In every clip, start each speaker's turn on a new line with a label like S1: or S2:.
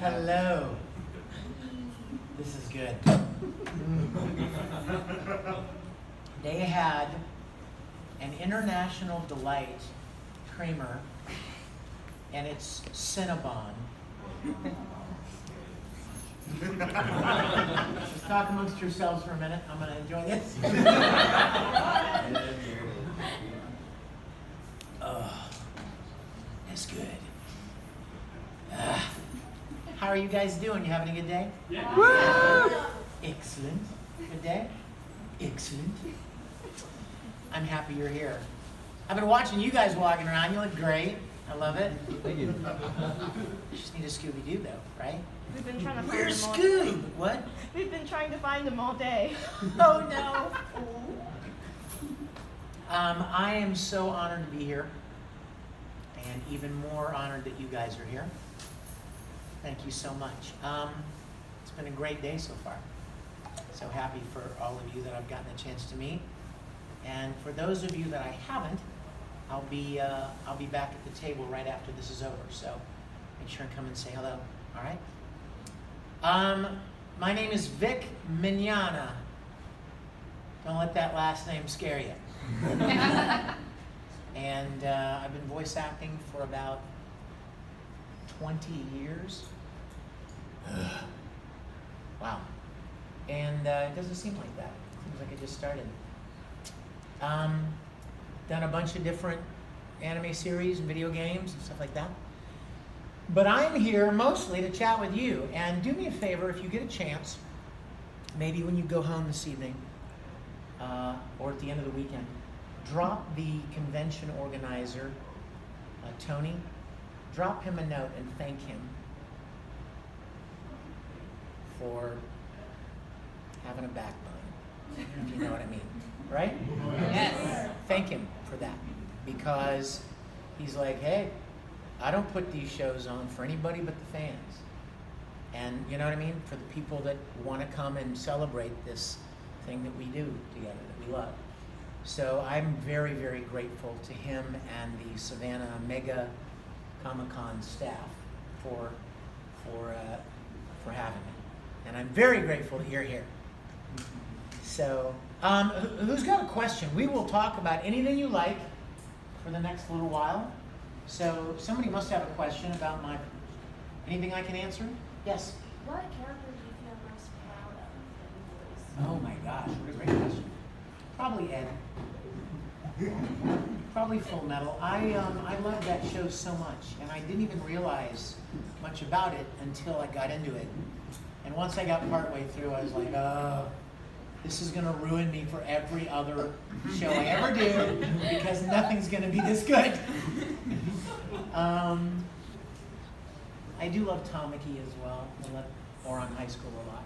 S1: Hello. This is good. They had an International Delight creamer, and it's Cinnabon. Just talk amongst yourselves for a minute. I'm going to enjoy this. Oh, that's good. How are you guys doing? You having a good day?
S2: Yeah.
S1: Woo! Excellent. Good day? Excellent. I'm happy you're here. I've been watching you guys walking around. You look great. I love it.
S3: Thank you.
S1: You just need a Scooby-Doo though, right?
S4: We've been trying to find
S1: Where's
S4: them all
S1: Scoob? What?
S4: We've been trying to find them all day.
S1: Oh no. I am so honored to be here, and even more honored that you guys are here. Thank you so much. It's been a great day so far. So happy for all of you that I've gotten a chance to meet, and for those of you that I haven't, I'll be back at the table right after this is over. So make sure and come and say hello. All right. My name is Vic Mignogna. Don't let that last name scare you. And I've been voice acting for about 20 years. Wow. And it doesn't seem like that. It seems like it just started. Done a bunch of different anime series and video games and stuff like that. But I'm here mostly to chat with you. And do me a favor, if you get a chance, maybe when you go home this evening, or at the end of the weekend, drop the convention organizer, Tony, drop him a note and thank him for having a backbone, if you know what I mean, right?
S4: Yes.
S1: Thank him for that, because he's like, hey, I don't put these shows on for anybody but the fans. And you know what I mean? For the people that want to come and celebrate this thing that we do together, that we love. So I'm very, very grateful to him and the Savannah Mega Comic-Con staff for having me. And I'm very grateful that you're here. So, who's got a question? We will talk about anything you like for the next little while. So, somebody must have a question about anything I can answer? Yes?
S5: What character do you feel most proud of?
S1: Oh my gosh, what a great question. Probably Ed. Probably Full Metal. I loved that show so much, and I didn't even realize much about it until I got into it. And once I got partway through, I was like, oh, this is going to ruin me for every other show I ever do, because nothing's going to be this good. I do love Tamaki as well. I love Oran High School a lot.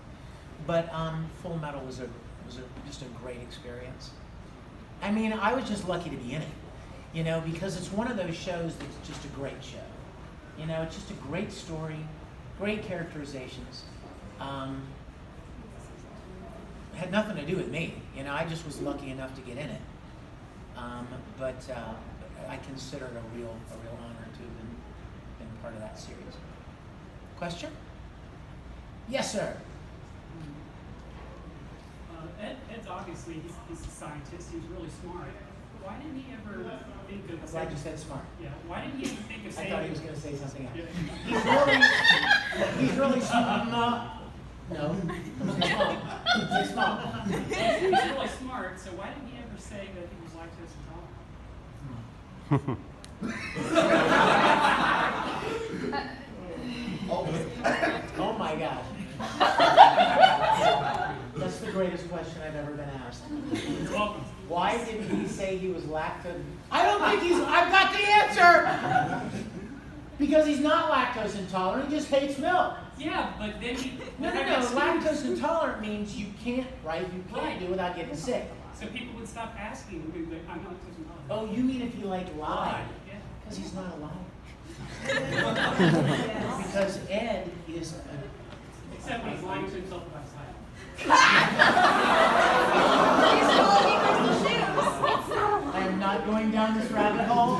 S1: But Full Metal was just a great experience. I mean, I was just lucky to be in it, you know, because it's one of those shows that's just a great show. You know, it's just a great story, great characterizations. It had nothing to do with me, you know. I just was lucky enough to get in it. But I consider it a real honor to have been part of that series. Question? Yes, sir.
S2: Ed's obviously, he's a scientist, he's really smart. Why didn't he ever think of...
S1: I'm glad you said smart.
S2: Yeah, why didn't he ever think of saying...
S1: I thought he was going to say something else.
S2: Yeah.
S1: He's really smart. No. Say small.
S2: He's really smart, so why didn't he ever say that he was lactose intolerant?
S1: Oh my gosh. That's the greatest question I've ever been asked.
S2: You're welcome.
S1: Why didn't he say he was lactose? I don't think I've got the answer! Because he's not lactose intolerant, he just hates milk.
S2: Yeah, but then he...
S1: No. Lactose intolerant means you can't, right? You can't do it without getting sick.
S2: So people would stop asking, I'm not lactose intolerant.
S1: Oh, you mean if he lied?
S2: Yeah.
S1: Because he's not a liar. Because Ed is
S2: Except when he's lying to himself about his height.
S1: I am not going down this rabbit hole.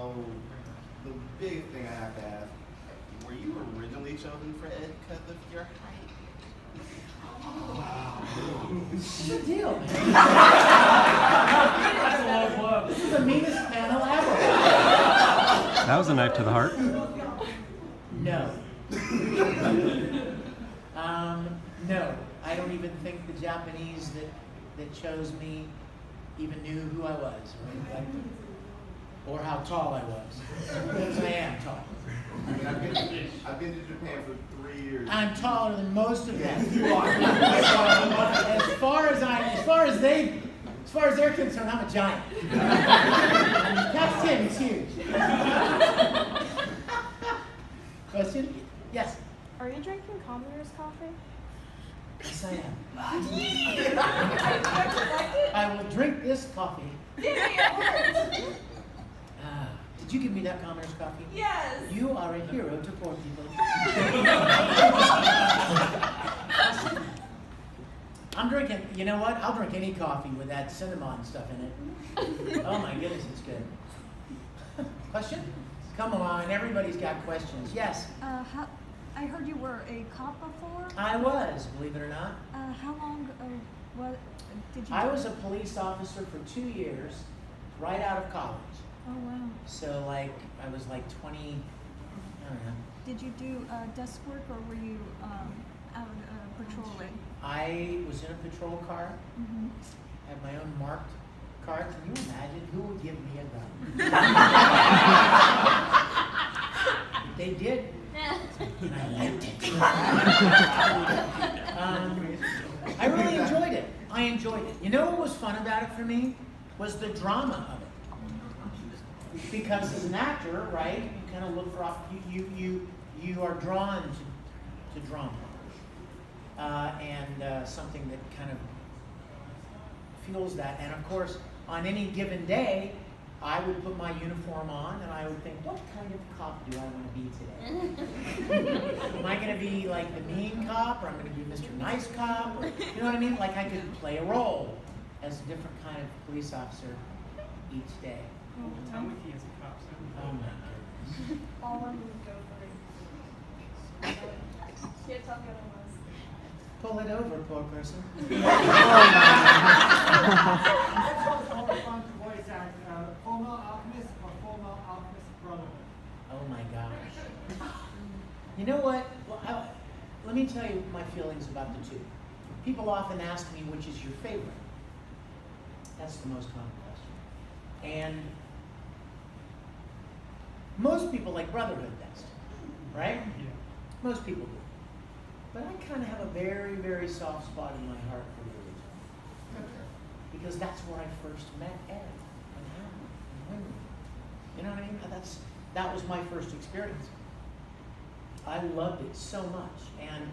S3: So, the big thing I have to ask, were you originally chosen for Ed because of your height?
S1: What's the deal, man?
S2: That's a low blow.
S1: This is the meanest panel ever.
S6: That was a knife to the heart.
S1: No. No. I don't even think the Japanese that chose me even knew who I was, right? Like, or how tall I was. Because I am tall.
S3: I mean, I've been to Japan for 3 years.
S1: I'm taller than most of them. You are. So, as far as they're concerned, I'm a giant. That's him. He's huge. Question? Yes.
S4: Are you drinking commoner's coffee?
S1: Yes, I am. I will drink this coffee. Did you give me that commoner's coffee?
S5: Yes.
S1: You are a hero to poor people. I'm drinking, you know what? I'll drink any coffee with that cinnamon stuff in it. Oh my goodness, it's good. Question? Come on, everybody's got questions. Yes,
S7: I heard you were a cop before.
S1: I was, believe it or not.
S7: How long what did you
S1: I
S7: do?
S1: was a police officer for 2 years, right out of college.
S7: Oh, wow.
S1: So like, I was like 20, I don't know.
S7: Did you do desk work or were you out patrolling?
S1: I was in a patrol car,
S7: Mm-hmm.
S1: had my own marked car. Can you imagine who would give me a gun? They did. And I liked it. I really enjoyed it. I enjoyed it. You know what was fun about it for me? Was the drama of it. Because as an actor, right, you kind of look for you are drawn to drama. And something that kind of fuels that. And of course, on any given day, I would put my uniform on and I would think, what kind of cop do I want to be today? Am I going to be like the mean cop, or I'm going to be Mr. Nice Cop? Or, you know what I mean? Like I could play a role as a different kind of police officer each day.
S2: Tamaki is a cop, so.
S1: Oh my goodness.
S4: All of them go for it. Can't tell the other ones.
S1: Pull it over, poor person.
S8: It's also more fun to voice act former alchemist or former alchemist brotherhood.
S1: Oh my gosh. You know what? Well, let me tell you my feelings about the two. People often ask me which is your favorite. That's the most common question. And most people like Brotherhood best, right?
S2: Yeah.
S1: Most people do. But I kind of have a very, very soft spot in my heart for the original. Because that's where I first met Ed and Hannah and Wendy. You know what I mean? That was my first experience. I loved it so much. And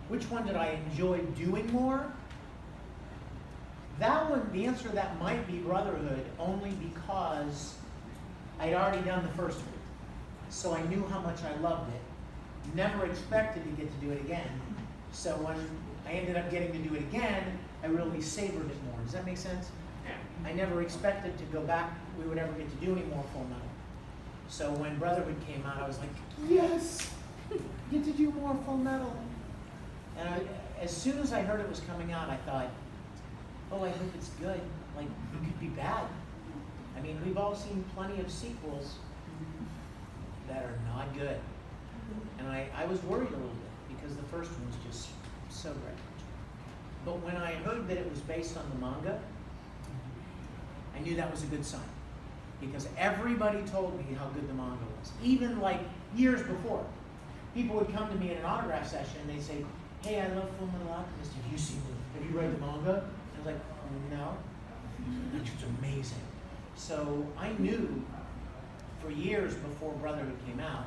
S1: which one did I enjoy doing more? That one, the answer to that might be Brotherhood, only because I'd already done the first one. So I knew how much I loved it. Never expected to get to do it again. So when I ended up getting to do it again, I really savored it more. Does that make sense?
S2: Yeah.
S1: I never expected to go back, we would ever get to do any more Full Metal. So when Brotherhood came out, I was like, yes, get to do more Full Metal. And as soon as I heard it was coming out, I thought, oh, I hope it's good. Like, it could be bad. I mean, we've all seen plenty of sequels that are not good. And I was worried a little bit because the first one was just so great. But when I heard that it was based on the manga, I knew that was a good sign. Because everybody told me how good the manga was. Even like years before. People would come to me in an autograph session and they'd say, hey, I love Full Metal Alchemist. Have you read the manga? I was like, no. It's amazing. So I knew for years before Brotherhood came out,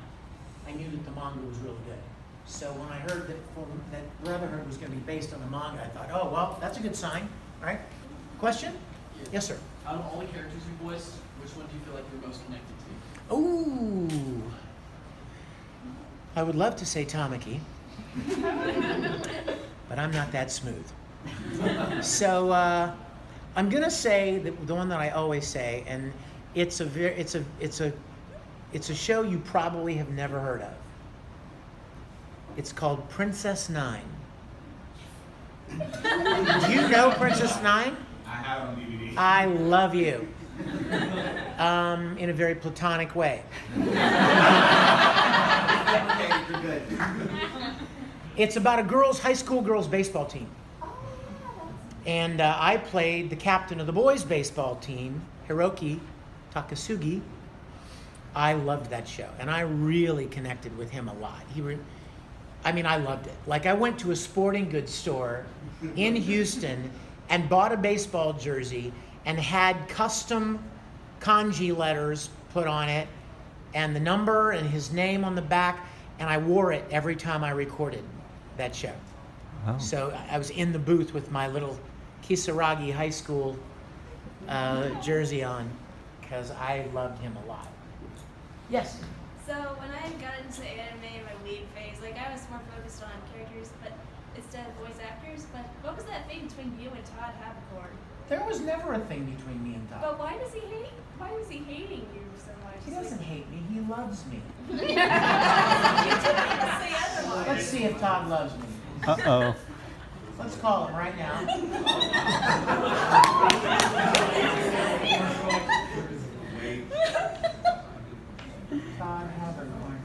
S1: I knew that the manga was really good. So when I heard that Brotherhood was going to be based on the manga, I thought, oh, well, that's a good sign. All right. Question?
S9: Yeah.
S1: Yes, sir.
S9: Out of all the characters you voiced, which one do you feel like you're most connected to?
S1: Ooh. I would love to say Tamaki, but I'm not that smooth. So I'm going to say the one that I always say, and It's a show you probably have never heard of. It's called Princess Nine. Do you know Princess Nine?
S3: I have it on DVD.
S1: I love you. In a very platonic way.
S3: Okay, you're good.
S1: It's about a high school girls baseball team. And I played the captain of the boys baseball team, Hiroki Takasugi. I loved that show, and I really connected with him a lot. I loved it. Like, I went to a sporting goods store in Houston and bought a baseball jersey and had custom kanji letters put on it and the number and his name on the back, and I wore it every time I recorded that show.
S6: Wow.
S1: So I was in the booth with my little Kisaragi High School jersey on because I loved him a lot. Yes?
S4: So when I got into anime in my lead phase, like I was more focused on characters, but instead of voice actors. But what was that thing between you and Todd Haberkorn?
S1: There was never a thing between me and Todd.
S4: But why was he hating you so much?
S1: He doesn't hate me. He loves me.
S4: You didn't even say otherwise.
S1: Let's see if Todd loves me.
S6: Uh-oh.
S1: Let's call him right now. Todd Haberkorn.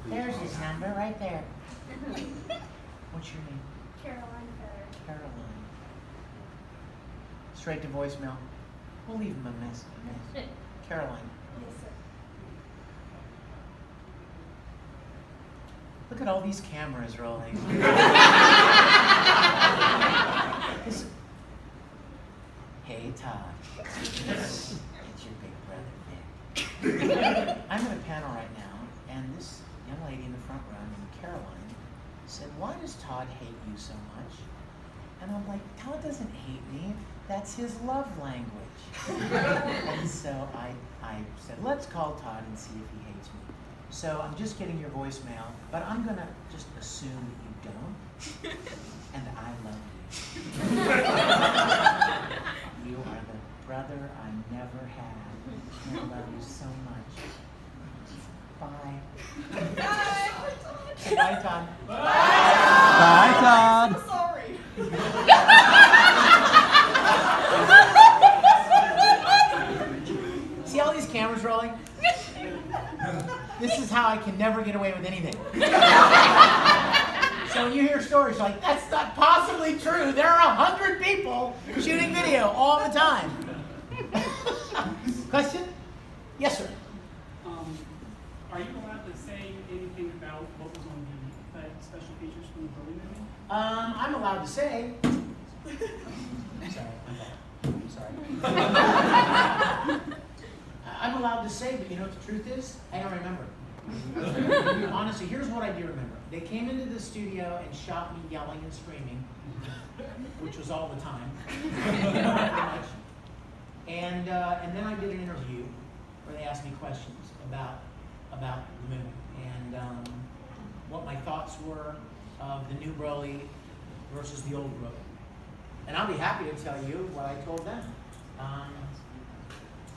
S1: There's his number right there. What's your name?
S4: Caroline Feather.
S1: Caroline. Straight to voicemail. We'll leave him a message. Caroline.
S4: Yes, sir.
S1: Look at all these cameras rolling. Hey, Todd. It's your big brother, Vic. I'm at a panel right now, and this young lady in the front row named Caroline said, "Why does Todd hate you so much?" And I'm like, "Todd doesn't hate me. That's his love language." And so I said, "Let's call Todd and see if he hates me." So I'm just getting your voicemail, but I'm gonna just assume that you don't. And I love you. You are the brother I never had. I love you so much. Bye. Say bye, Todd.
S6: Bye, Todd.
S4: Sorry.
S1: See all these cameras rolling? This is how I can never get away with anything. So when you hear stories like, that's not possibly true. There are 100 people shooting video all the time. Question? Yes, sir.
S2: Are you allowed to say anything about what was on the special features from the Broly movie?
S1: I'm allowed to say. Sorry. I'm allowed to say, but you know what the truth is? I don't remember. Honestly, here's what I do remember. They came into the studio and shot me yelling and screaming, which was all the time, pretty much. And then I did an interview where they asked me questions about the movie and what my thoughts were of the new Broly versus the old Broly. And I'll be happy to tell you what I told them.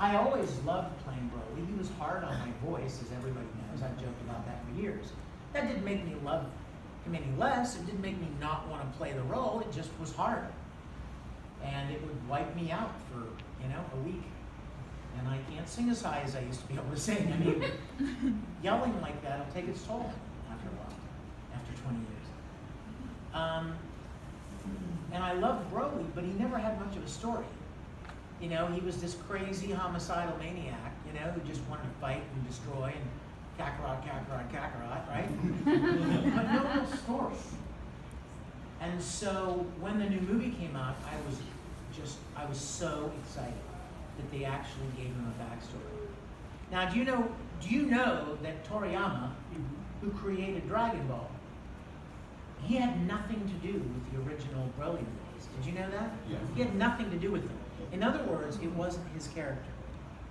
S1: I always loved playing Broly. He was hard on my voice, as everybody knows. I've joked about that for years. That didn't make me love him any less. It didn't make me not want to play the role. It just was hard. And it would wipe me out for, a week. And I can't sing as high as I used to be able to sing. I mean, yelling like that will take its toll after a while, after 20 years. And I loved Broly, but he never had much of a story. He was this crazy homicidal maniac, who just wanted to fight and destroy and Kakarot, right? But no real story. And so when the new movie came out, I was so excited that they actually gave him a backstory. Now, do you know that Toriyama, who created Dragon Ball, he had nothing to do with the original Broly movies. Did you know that?
S3: Yeah.
S1: He had nothing to do with them. In other words, it wasn't his character.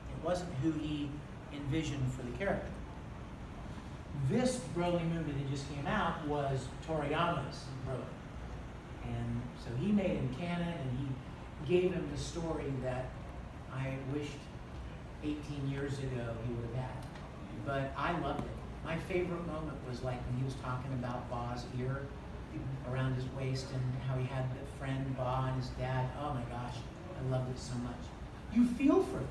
S1: It wasn't who he envisioned for the character. This Broly movie that just came out was Toriyama's Broly. And so he made him canon, and he gave him the story that I wished 18 years ago he would have had. But I loved it. My favorite moment was like when he was talking about Ba's ear around his waist and how he had the friend Ba and his dad. Oh my gosh, I loved it so much. You feel for him.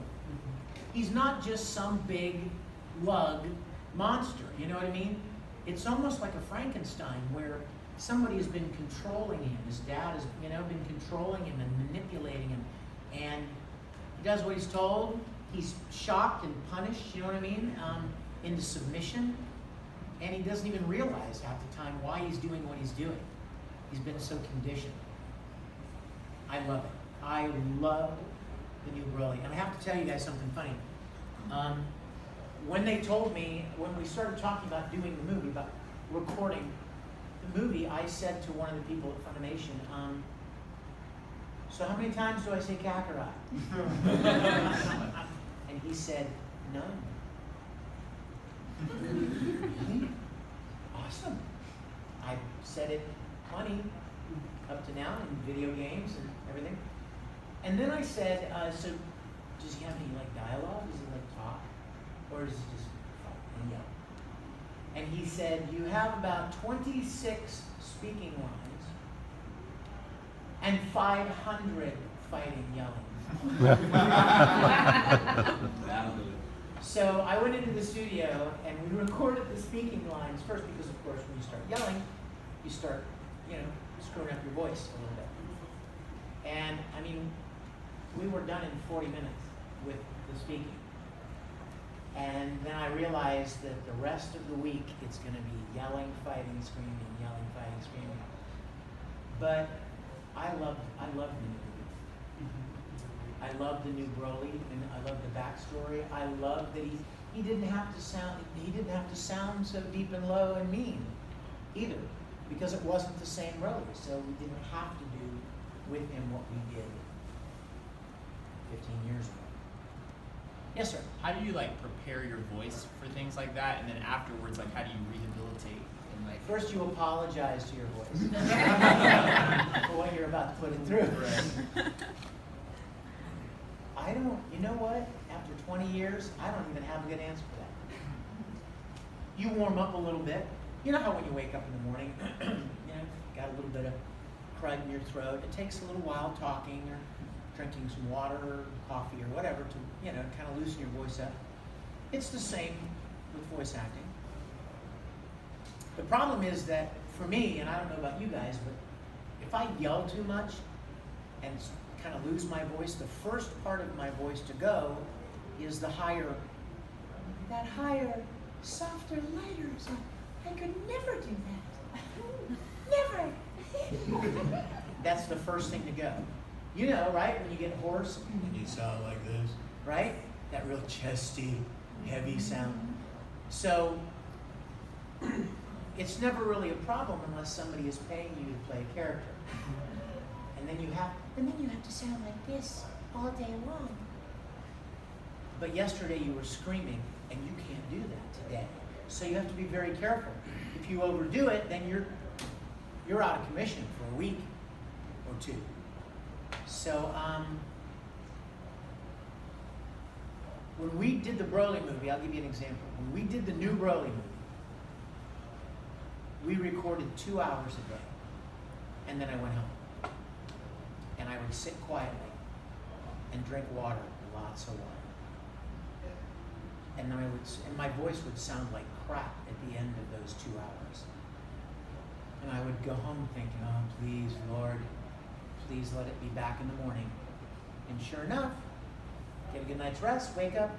S1: He's not just some big lug monster, you know what I mean? It's almost like a Frankenstein where somebody has been controlling him. His dad has, been controlling him and manipulating him. And he does what he's told. He's shocked and punished, you know what I mean? Into submission. And he doesn't even realize half the time why he's doing what he's doing. He's been so conditioned. I love it. I love the new Broly. And I have to tell you guys something funny. When they told me, when we started talking about doing the movie, about recording the movie, I said to one of the people at Funimation, so how many times do I say Kakarot? And he said, none. Awesome. I said it plenty up to now in video games and everything. And then I said, so does he have any dialogue? Does he talk? Or does he just fight and yell? And he said, you have about 26 speaking lines and 500 fighting, yelling. So I went into the studio and we recorded the speaking lines first because, of course, when you start yelling, you start, screwing up your voice a little bit. And, we were done in 40 minutes with the speaking. And then I realized that the rest of the week it's going to be yelling, fighting, screaming, yelling, fighting, screaming. But I love the new movie. I love the new Broly, and I love the backstory. I love that he didn't have to sound so deep and low and mean either, because it wasn't the same Broly. So we didn't have to do with him what we did 15 years ago. Yes, sir.
S10: How do you prepare your voice for things like that, and then afterwards, how do you rehabilitate and
S1: First, you apologize to your voice for what you're about to put it through. I don't. You know what? After 20 years, I don't even have a good answer for that. You warm up a little bit. You know how when you wake up in the morning, got a little bit of crud in your throat. It takes a little while talking or drinking some water or coffee or whatever to, kind of loosen your voice up. It's the same with voice acting. The problem is that for me, and I don't know about you guys, but if I yell too much and kind of lose my voice, the first part of my voice to go is that higher, softer, lighter. So I could never do that. Never. That's the first thing to go. You know, right? When you get hoarse and you sound like this, right? That real chesty, heavy sound. So it's never really a problem unless somebody is paying you to play a character. And then you have to sound like this all day long. But yesterday you were screaming, and you can't do that today. So you have to be very careful. If you overdo it, then you're out of commission for a week or two. So when we did the Broly movie, I'll give you an example. When we did the new Broly movie, we recorded 2 hours a day, and then I went home. And I would sit quietly and drink water, lots of water. And then my voice would sound like crap at the end of those 2 hours. And I would go home thinking, oh, please, Lord, please let it be back in the morning. And sure enough, get a good night's rest, wake up,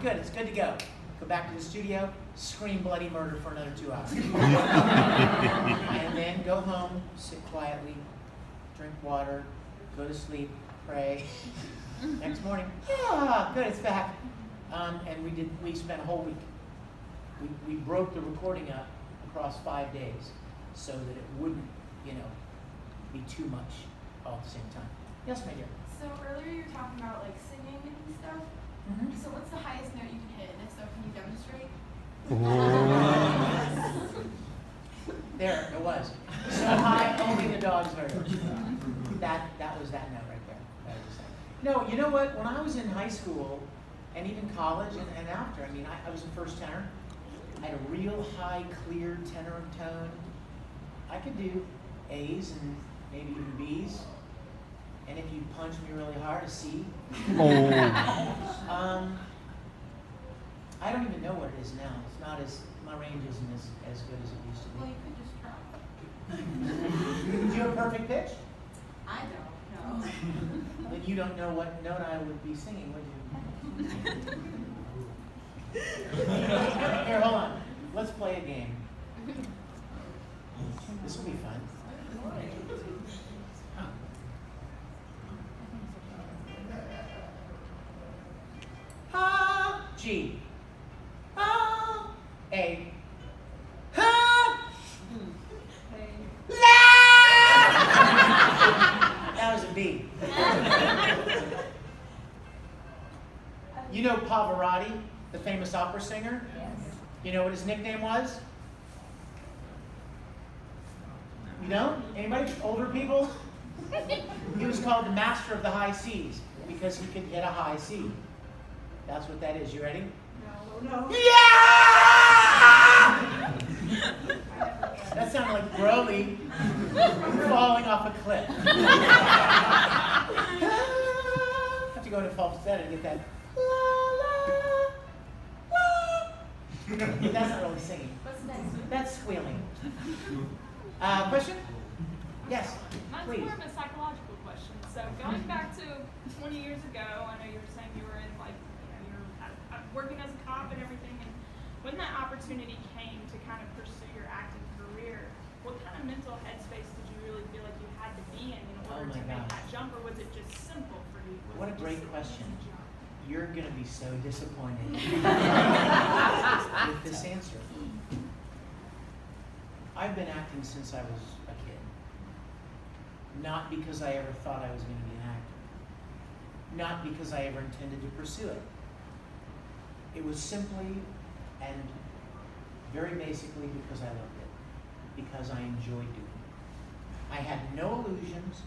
S1: good, it's good to go. Go back to the studio, scream bloody murder for another 2 hours. And then go home, sit quietly, drink water, go to sleep, pray. Next morning, good, it's back. And we spent a whole week. We broke the recording up across 5 days so that it wouldn't, be too much all at the same time. Yes, my dear.
S5: So earlier you were talking about singing and stuff.
S1: Mm-hmm.
S5: So what's the highest note you can hit? And if so, can you demonstrate?
S1: There, it was. So high, only the dogs heard it. That was that note right there. That was just like, No, you know what? When I was in high school and even college and after, I mean, I was a first tenor. I had a real high, clear tenor tone. I could do A's and maybe even B's. And if you punch me really hard, a C.
S6: Oh.
S1: I don't even know what it is now. It's not as, my range isn't as good as it used to
S5: Well,
S1: be.
S5: you could just try.
S1: Do you have perfect pitch?
S5: I don't know.
S1: But you don't know what note I would be singing, would you? Here, hold on. Let's play a game. This will be fun. G. A. That was a B. You know Pavarotti, the famous opera singer?
S5: Yes.
S1: You know what his nickname was? You know? Anybody? Older people? He was called the master of the high C's because he could hit a high C. That's what that is. You ready?
S5: No.
S1: Yeah! That sounded like Broly falling off a cliff. Have to go into falsetto to get that. That's not really singing.
S4: What's next?
S1: That's squealing. Question? Yes,
S11: Mine's
S1: please.
S11: more of a psychological question. So going back to 20 years ago, I know you were saying you were in you were working as a cop and everything. And when that opportunity came to kind of pursue your acting career, what kind of mental headspace did you really feel like you had to be in order to make that jump, or was it just simple for you?
S1: What a great question. You're going to be so disappointed with this answer. I've been acting since I was a kid. Not because I ever thought I was going to be an actor. Not because I ever intended to pursue it. It was simply and very basically because I loved it. Because I enjoyed doing it. I had no illusions.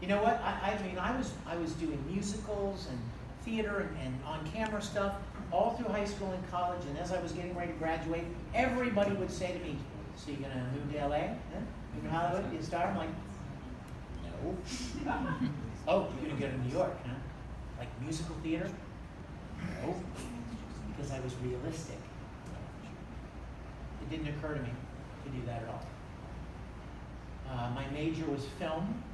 S1: You know what? I mean, I was doing musicals and theater and on-camera stuff all through high school and college, and as I was getting ready to graduate, everybody would say to me, "So you're gonna move to LA? Huh? Move to Hollywood? Be a star?" I'm like, "No." "Oh, you're gonna go to New York, huh? Like musical theater?" "No," because I was realistic. It didn't occur to me to do that at all. My major was film.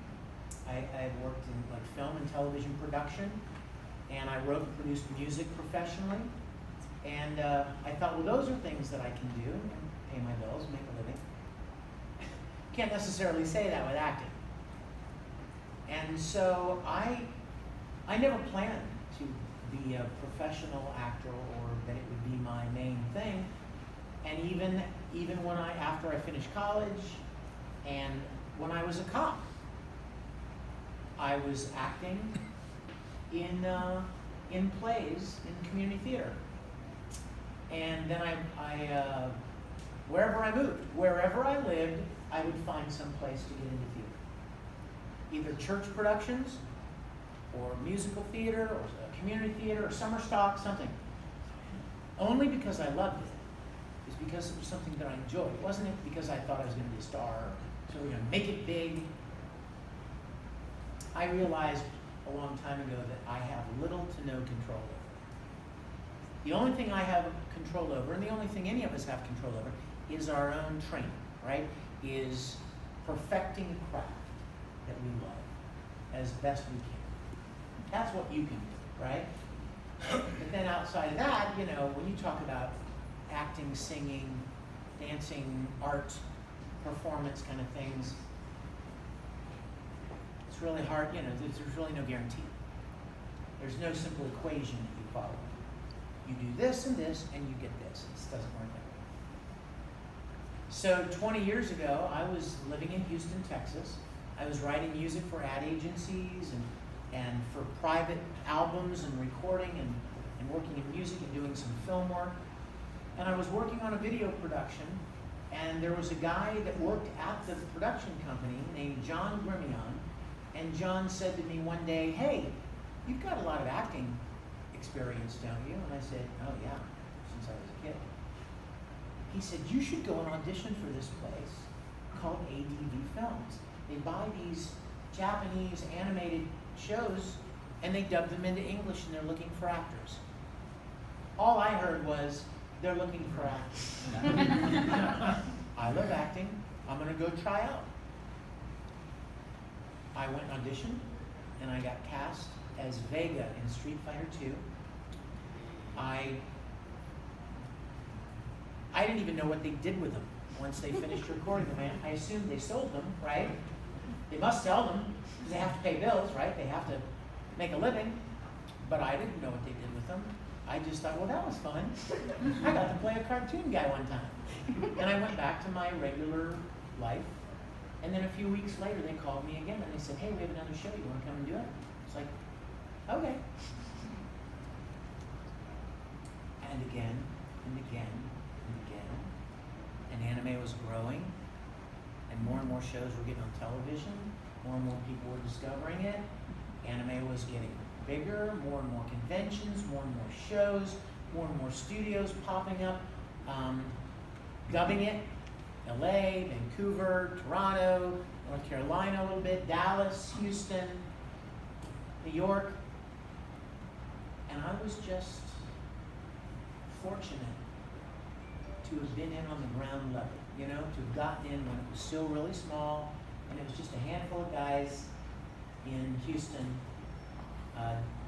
S1: I worked in film and television production, and I wrote and produced music professionally. And I thought, well, those are things that I can do, pay my bills, make a living. Can't necessarily say that with acting. And so I never planned to be a professional actor or that it would be my main thing. And even when after I finished college and when I was a cop, I was acting in plays in community theater. And then I wherever I moved, wherever I lived, I would find some place to get into theater. Either church productions, or musical theater, or community theater, or summer stock, something. Only because I loved it. It was because it was something that I enjoyed. It wasn't because I thought I was going to be a star, so we're going to make it big. I realized a long time ago that I have little to no control over. The only thing I have control over, and the only thing any of us have control over, is our own training, right? Is perfecting a craft that we love as best we can. That's what you can do, right? But then outside of that, when you talk about acting, singing, dancing, art, performance kind of things, it's really hard, there's really no guarantee. There's no simple equation that you follow. You do this and this, and you get this. It doesn't work that way. So 20 years ago, I was living in Houston, Texas. I was writing music for ad agencies and for private albums and recording and working in music and doing some film work. And I was working on a video production, and there was a guy that worked at the production company named John Grimion, And John said to me one day, "Hey, you've got a lot of acting experience, don't you?" And I said, "Oh yeah, since I was a kid." He said, "You should go and audition for this place called ADV Films. They buy these Japanese animated shows and they dub them into English and they're looking for actors." All I heard was, "They're looking for actors." I love acting. I'm gonna go try out. I went and auditioned and I got cast as Vega in Street Fighter 2. I didn't even know what they did with them once they finished recording them. I assumed they sold them, right? They must sell them because they have to pay bills, right? They have to make a living. But I didn't know what they did with them. I just thought, well, that was fun. I got to play a cartoon guy one time. And I went back to my regular life. And then a few weeks later, they called me again and they said, "Hey, we have another show. You want to come and do it?" It's like, okay. And again, and again, and again. And anime was growing. And more shows were getting on television. More and more people were discovering it. Anime was getting bigger, more and more conventions, more and more shows, more and more studios popping up, dubbing it. LA, Vancouver, Toronto, North Carolina a little bit, Dallas, Houston, New York. And I was just fortunate to have been in on the ground level, to have gotten in when it was still really small, and it was just a handful of guys in Houston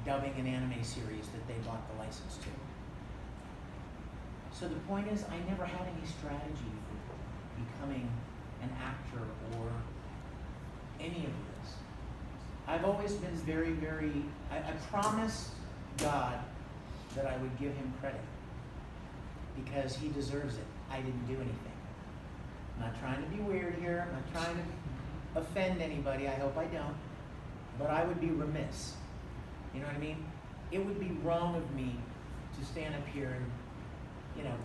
S1: dubbing an anime series that they bought the license to. So the point is, I never had any strategy for becoming an actor or any of this. I've always been I promised God that I would give him credit because he deserves it. I didn't do anything. I'm not trying to be weird here. I'm not trying to offend anybody. I hope I don't. But I would be remiss. You know what I mean? It would be wrong of me to stand up here and,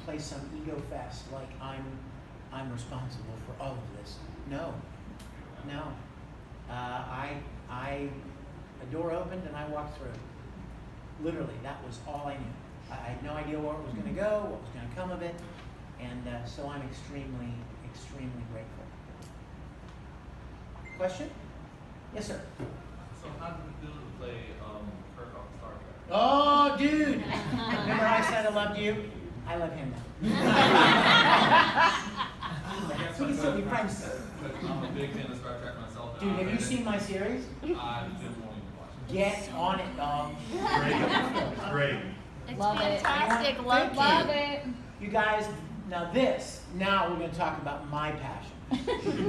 S1: play some ego fest like I'm responsible for all of this. No. A door opened and I walked through. Literally, that was all I knew. I had no idea where it was going to go, what was going to come of it, and so I'm extremely, extremely grateful. Question? Yes, sir.
S12: So how did it feel to play Kirk on Star Trek?
S1: Oh, dude! Remember I said I loved you? I love him now. We can still be friends.
S12: I'm a big fan of Star Trek myself.
S1: Dude, have you seen my series?
S12: I've been wanting to watch it.
S1: Get on it, dog.
S12: Great.
S4: It's
S7: Love it.
S4: fantastic.
S1: Thank
S7: Love it.
S1: You guys, now we're going to talk about my passion.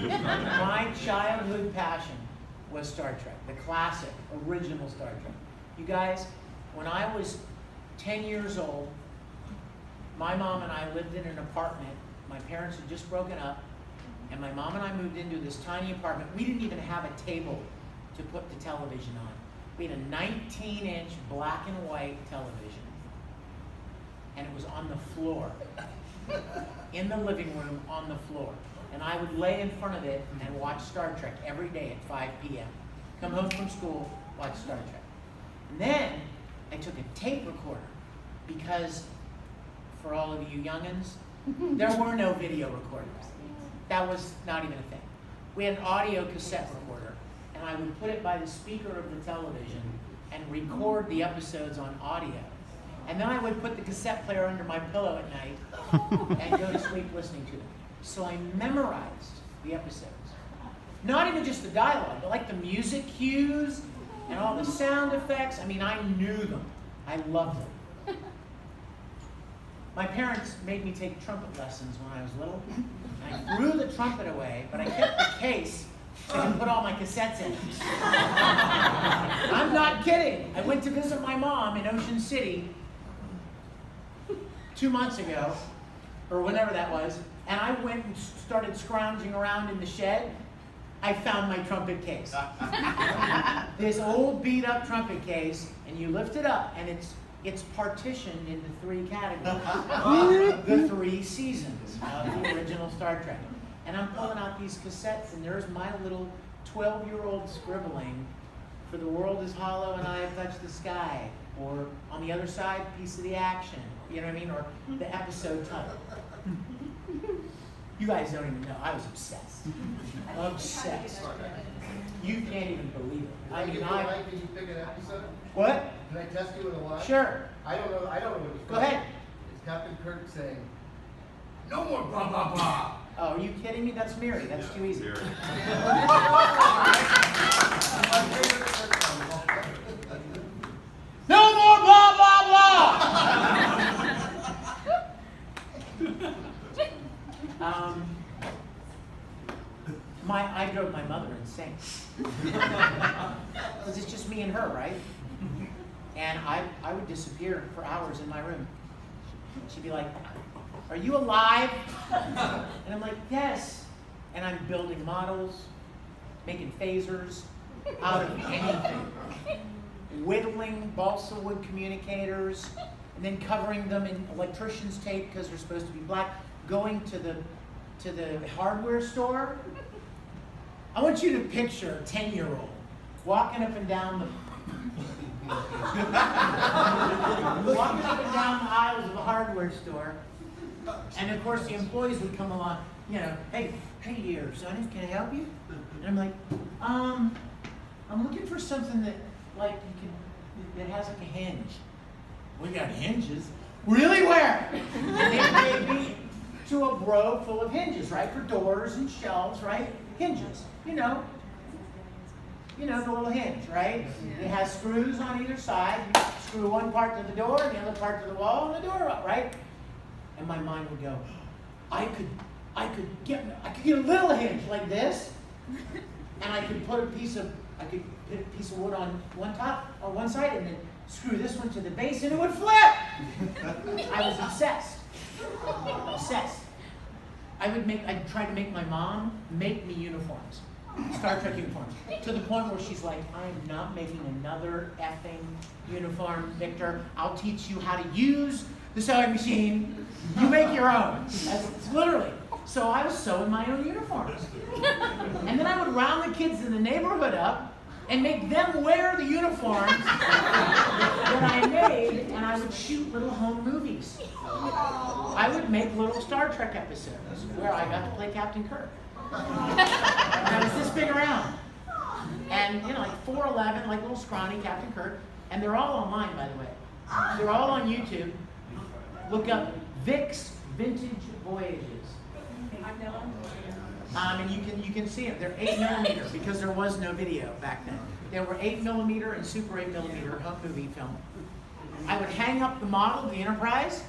S1: My childhood passion was Star Trek, the classic, original Star Trek. You guys, when I was 10 years old, my mom and I lived in an apartment. My parents had just broken up, and my mom and I moved into this tiny apartment. We didn't even have a table to put the television on. We had a 19-inch black and white television, and it was on the floor, in the living room on the floor. And I would lay in front of it and watch Star Trek every day at 5 p.m. Come home from school, watch Star Trek. And then I took a tape recorder because, for all of you youngins, there were no video recorders. That was not even a thing. We had an audio cassette recorder, and I would put it by the speaker of the television and record the episodes on audio. And then I would put the cassette player under my pillow at night and go to sleep listening to them. So I memorized the episodes. Not even just the dialogue, but like the music cues and all the sound effects. I mean, I knew them. I loved them. My parents made me take trumpet lessons when I was little. And I threw the trumpet away, but I kept the case so I could put all my cassettes in. I'm not kidding. I went to visit my mom in Ocean City 2 months ago, or whenever that was, and I went and started scrounging around in the shed. I found my trumpet case. This old beat up trumpet case, and you lift it up, and it's partitioned into 3 categories. The 3 seasons of the original Star Trek. And I'm pulling out these cassettes, and there's my little 12-year-old scribbling, "For the world is hollow and I have touched the sky," or on the other side, piece of the action, you know what I mean, or the episode title. You guys don't even know, I was obsessed. Obsessed. You can't even believe it. I mean,
S8: Can you pick an episode?
S1: What?
S8: Can I test you in a line?
S1: Sure.
S8: I don't know what it's
S1: Go ahead.
S8: It's Captain Kirk saying, "No more blah blah blah."
S1: Oh, are you kidding me? That's Mary. That's too easy. No more blah, blah, blah! I drove my mother insane. Because it's just me and her, right? And I would disappear for hours in my room. She'd be like, "Are you alive?" And I'm like, "Yes." And I'm building models, making phasers out of anything. Whittling balsa wood communicators, and then covering them in electrician's tape because they're supposed to be black. Going to the hardware store. I want you to picture a 10-year-old walking up and down the aisles of a hardware store, and of course the employees would come along. You know, hey dear, Sonny, can I help you? And I'm like, I'm looking for something that that has like a hinge. We got hinges. Really, where? And they gave me to a row full of hinges, right? For doors and shelves, right? Hinges. You know the little hinge, right? It has screws on either side. You screw one part to the door and the other part to the wall and the door up, right? And my mind would go, I could get a little hinge like this, and I could put a piece of wood on one side, and then screw this one to the base, and it would flip. I was obsessed. Obsessed. I'd try to make my mom make me uniforms, Star Trek uniforms, to the point where she's like, "I am not making another effing uniform, Victor. I'll teach you how to use the sewing machine. You make your own." That's literally. So I was sewing my own uniforms. And then I would round the kids in the neighborhood up and make them wear the uniforms that I made, and I would shoot little home movies. I would make little Star Trek episodes where I got to play Captain Kirk. And I was this big around. And, like 4'11", like little scrawny Captain Kirk. And they're all online, by the way. They're all on YouTube. Look up Vic's Vintage Voyages. And you can see them. They're 8mm because there was no video back then. There were 8mm and Super 8mm home movie film. I would hang up the model of the Enterprise,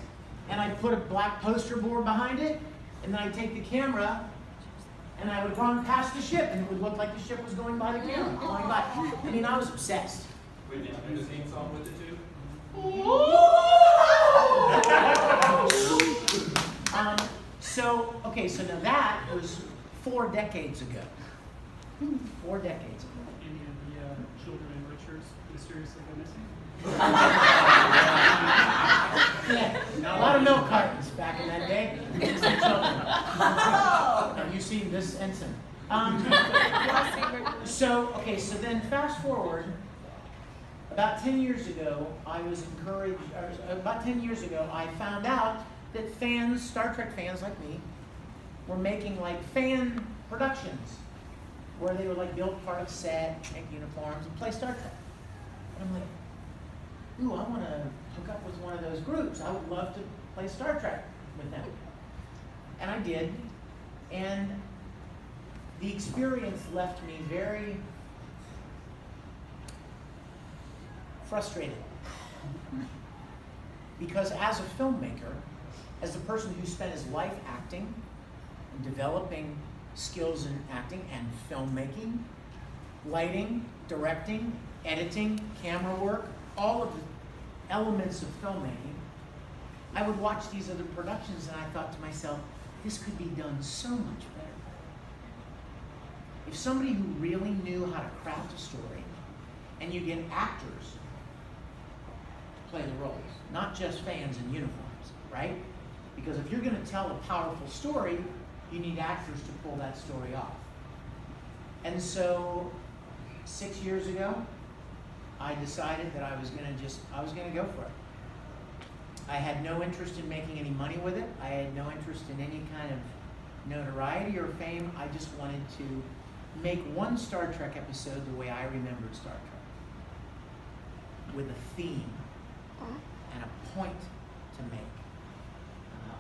S1: and I'd put a black poster board behind it, and then I'd take the camera, and I would run past the ship, and it would look like the ship was going by the camera, going by. I mean, I was obsessed.
S12: Wait, did you do the theme song with it too?
S1: So now that was 4 decades ago. 4 decades ago.
S2: Any of the children in Richards mysteriously go missing?
S1: Yeah, a lot of milk cartons back in that day. Have you seen this ensign? So then fast forward. About 10 years ago, I found out that fans, Star Trek fans like me, were making like fan productions where they would like build part of set, make uniforms, and play Star Trek. And I'm like, ooh, I want to hook up with one of those groups. I would love to play Star Trek with them. And I did. And the experience left me very frustrated. Because as a filmmaker, as a person who spent his life acting and developing skills in acting and filmmaking, lighting, directing, editing, camera work, all of the elements of filmmaking, I would watch these other productions and I thought to myself, this could be done so much better. If somebody who really knew how to craft a story, and you get actors to play the roles, not just fans in uniforms, right? Because if you're going to tell a powerful story, you need actors to pull that story off. And so 6 years ago, I decided that I was gonna go for it. I had no interest in making any money with it. I had no interest in any kind of notoriety or fame. I just wanted to make one Star Trek episode the way I remembered Star Trek, with a theme and a point to make,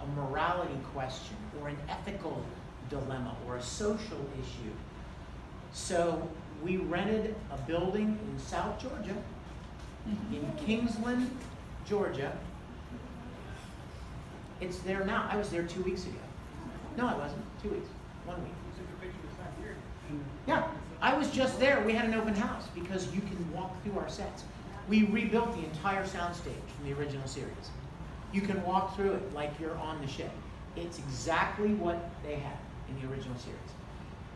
S1: a morality question or an ethical dilemma or a social issue. So we rented a building in South Georgia, in Kingsland, Georgia. It's there now. I was there 2 weeks ago. No, I wasn't. 2 weeks. 1 week. Yeah, I was just there. We had an open house because you can walk through our sets. We rebuilt the entire soundstage from the original series. You can walk through it like you're on the ship. It's exactly what they had in the original series.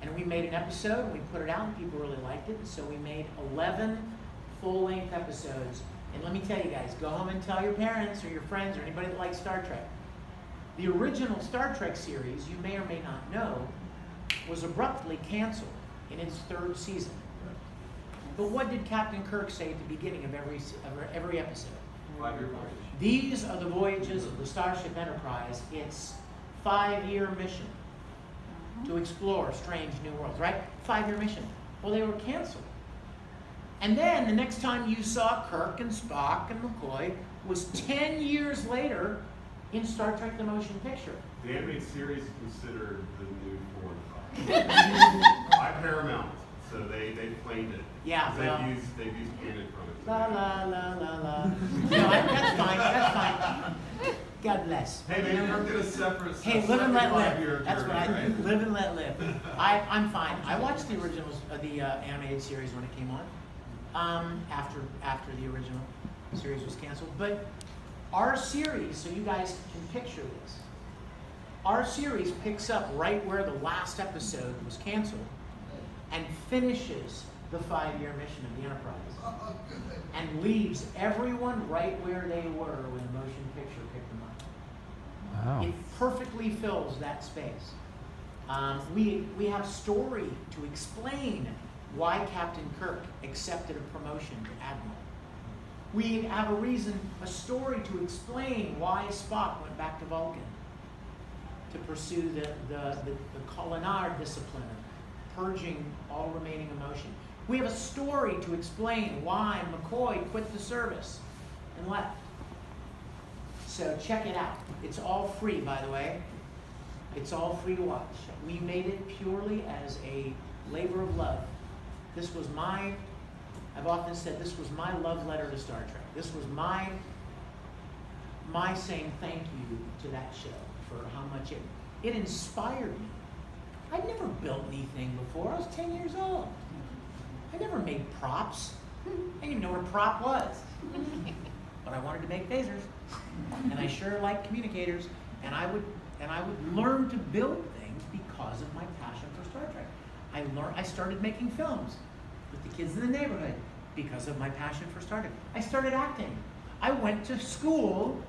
S1: And we made an episode, and we put it out, and people really liked it. And so we made 11 full-length episodes. And let me tell you guys, go home and tell your parents or your friends or anybody that likes Star Trek. The original Star Trek series, you may or may not know, was abruptly canceled in its 3rd season. But what did Captain Kirk say at the beginning of every episode?
S12: 5-year voyage.
S1: These are the voyages of the Starship Enterprise. Its 5-year mission to explore strange new worlds, right? 5-year mission. Well, they were canceled. And then the next time you saw Kirk and Spock and McCoy was 10 years later in Star Trek The Motion Picture.
S13: The animated series is considered the new 4 and 5. By Paramount, so they claimed it.
S1: Yeah, well,
S13: they've used canon from it.
S1: La la la la la. No, that's fine. That's fine. God bless.
S13: Hey, man, you're did a separate.
S1: Hey, live and let live.
S13: Journey,
S1: That's what I
S13: right?
S1: live and let live. I'm fine. I watched the originals, the animated series when it came on. After the original series was canceled, but our series, so you guys can picture this. Our series picks up right where the last episode was canceled, and finishes the 5-year mission of the Enterprise, and leaves everyone right where they were when the motion picture picked them up.
S6: Wow.
S1: It perfectly fills that space. We have story to explain why Captain Kirk accepted a promotion to Admiral. We have a story to explain why Spock went back to Vulcan to pursue the culinary discipline of purging all remaining emotion. We have a story to explain why McCoy quit the service and left. So check it out. It's all free, by the way. It's all free to watch. We made it purely as a labor of love. I've often said this was my love letter to Star Trek. This was my saying thank you to that show for how much it inspired me. I'd never built anything before. I was 10 years old. I never made props. I didn't even know what a prop was. But I wanted to make phasers. And I sure liked communicators. And I would learn to build things because of my passion for Star Trek. I started making films with the kids in the neighborhood because of my passion for Star Trek. I started acting. I went to school,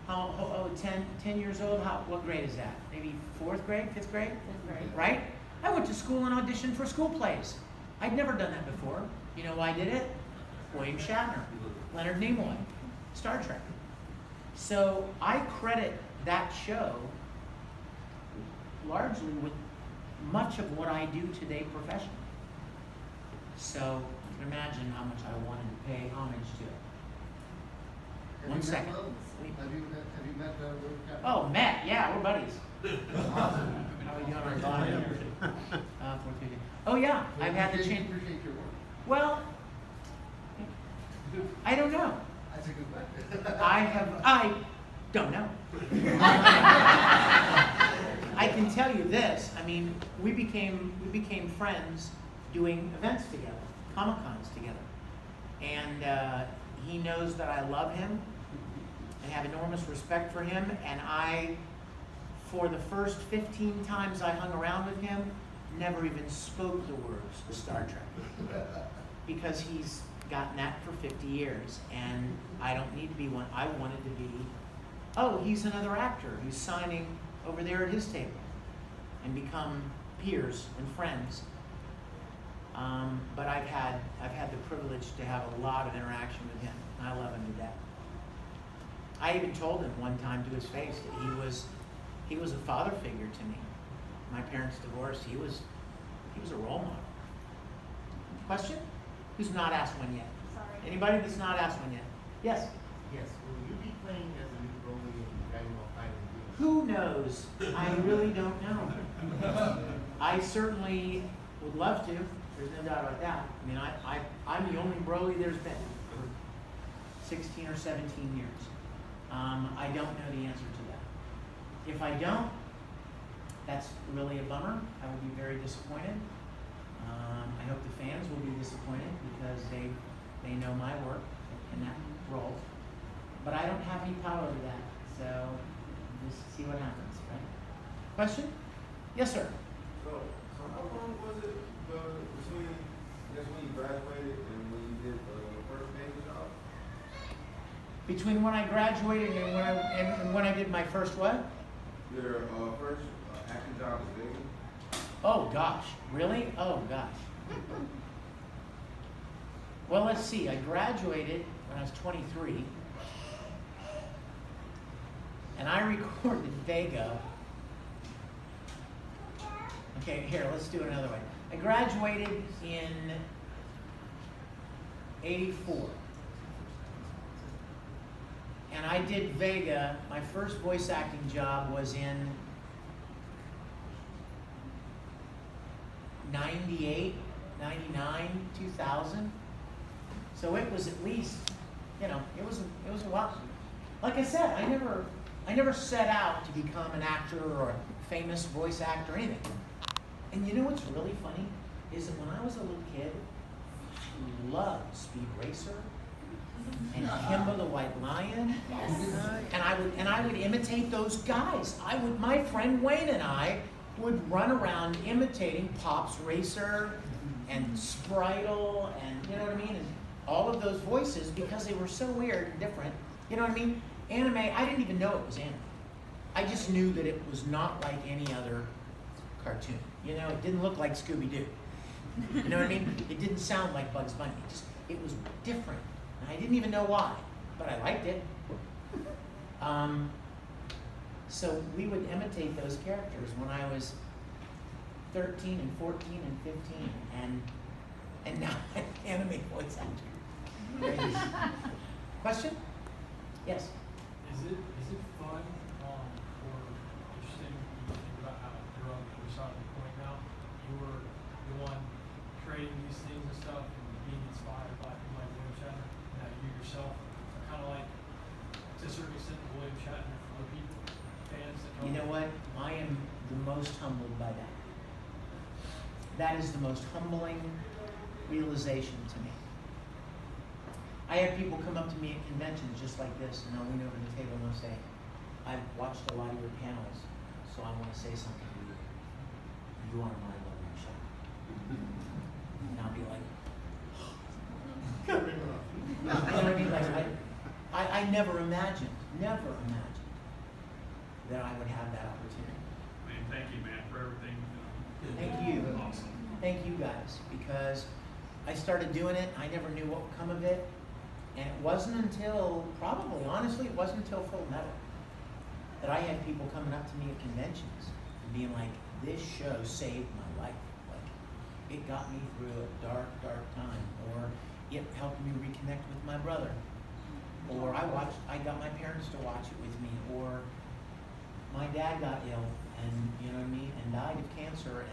S1: 10 years old. What grade is that? Maybe 4th grade, 5th grade? 5th grade. Right? I went to school and auditioned for school plays. I'd never done that before. You know why I did it? William Shatner, Leonard Nimoy, Star Trek. So I credit that show largely with much of what I do today professionally. So you can imagine how much I wanted to pay homage to it. One second.
S8: Have you met
S1: Oh, Matt, yeah, we're buddies. How are we doing on our Oh yeah, I've had the chance.
S8: Appreciate your work.
S1: Well, I don't know.
S8: That's a good question.
S1: I don't know. I can tell you this. I mean, we became friends doing events together, Comic-Cons together, and he knows that I love him and have enormous respect for him. And for the first 15 times I hung around with him, never even spoke the words Star Trek, because he's gotten that for 50 years, and I don't need to be one. I wanted to be, he's another actor who's signing over there at his table, and become peers and friends. But I've had the privilege to have a lot of interaction with him. I love him to death. I even told him one time to his face that he was a father figure to me. My parents divorced. He was a role model. Question? Who's not asked one yet?
S4: Sorry.
S1: Anybody that's not asked one yet? Yes.
S8: Yes, will you be playing as a new goalie in Dragon Ball Fighting?
S1: Who knows? I really don't know. I certainly would love to. There's no doubt about that. I mean, I'm the only Broly there's been for 16 or 17 years. I don't know the answer to that. If I don't, that's really a bummer. I will be very disappointed. I hope the fans will be disappointed because they know my work in that role. But I don't have any power over that. So just see what happens, right? Question? Yes, sir.
S14: So how long was it between when you graduated and when you did the first major job?
S1: Between when I graduated and when I did my first what?
S14: Your first acting job as Vegan?
S1: Oh gosh, really? Oh gosh. Well, let's see. I graduated when I was 23, and I recorded Vega. Okay, here, let's do it another way. I graduated in '84. And I did Vega. My first voice acting job was in 98, 99, 2000. So it was at least, it was a while. Like I said, I never set out to become an actor or a famous voice actor or anything. And you know what's really funny is that when I was a little kid, I loved Speed Racer and Kimba the White Lion, and I would imitate those guys. My friend Wayne and I would run around imitating Pops Racer and Spritle and you know what I mean, and all of those voices because they were so weird and different. You know what I mean? Anime, I didn't even know it was anime. I just knew that it was not like any other cartoon. You know, it didn't look like Scooby-Doo. You know what I mean? It didn't sound like Bugs Bunny. It was different. And I didn't even know why, but I liked it. So we would imitate those characters when I was 13 and 14 and 15, and now I'm anime voice actor. Question? Yes.
S15: Is it fun or interesting when you think about how you're on the other side of the coin now? You were the one creating these things and stuff and being inspired by people like William Shatner. And now you yourself are kind of like, to a certain extent, William Shatner for other people, fans that come.
S1: You know what? I am the most humbled by that. That is the most humbling realization to me. I have people come up to me at conventions just like this, and they'll lean over the table and they'll say, I've watched a lot of your panels, so I want to say something to you. You are my William Shatner. And I'll be like, you know what I mean? Like, I never imagined that I would have that opportunity.
S15: Man, thank you, man, for everything you've done.
S1: Thank you.
S15: Awesome.
S1: Thank you guys, because I started doing it, I never knew what would come of it. And it wasn't until, probably, honestly, it wasn't until Full Metal that I had people coming up to me at conventions and being like, this show saved my life. Like, it got me through a dark, dark time. Or it helped me reconnect with my brother. Or I got my parents to watch it with me. Or my dad got ill and, you know what I mean, and died of cancer.